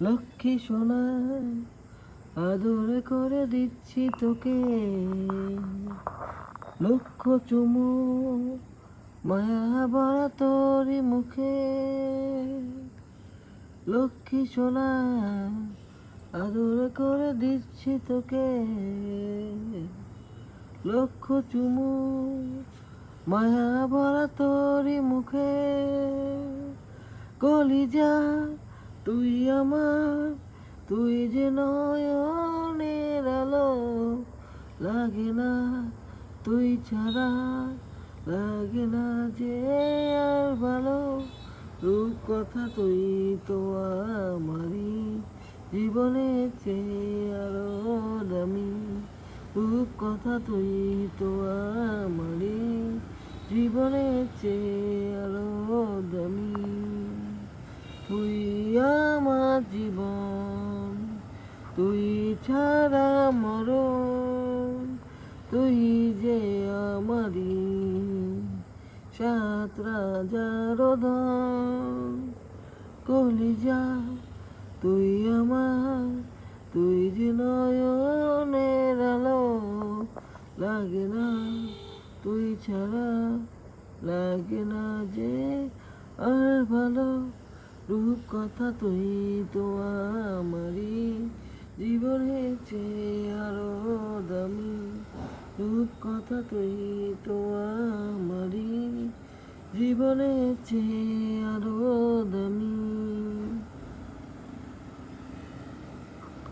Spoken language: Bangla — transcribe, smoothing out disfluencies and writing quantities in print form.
লক্ষ্মী সোনা আদর করে দিচ্ছি তোকে, লক্ষ চুমু মায়া ভরা তোরই মুখে। লক্ষ্মী সোনা আদর করে দিচ্ছি তোকে, লক্ষ চুমু মায়া ভরা তোরই মুখে। কলিজা তুই আমার, তুই যে নয়নের আলো, লাগে না তুই ছাড়া, লাগে না যে আর ভালো। রূপ কথা তুই তো আমারই জীবনের চেয়ে আরো দামি। রূপ কথা তুই তো আমারই জীবনের চেয়ে আরো দামি। তুই আমার জীবন, তুই ছাড়া মরণ, তুই যে আমারই সাত রাজার ধন। কলিজা তুই আমার, তুই যে নয়নের আলো, লাগে না তুই ছাড়া, লাগে না যে আর ভালো। রূপ কথা তুই তো আমারই জীবনের চেয়ে আরো দামি। রূপ কথা তুই তো আমারই জীবনের চেয়ে আরো দামি।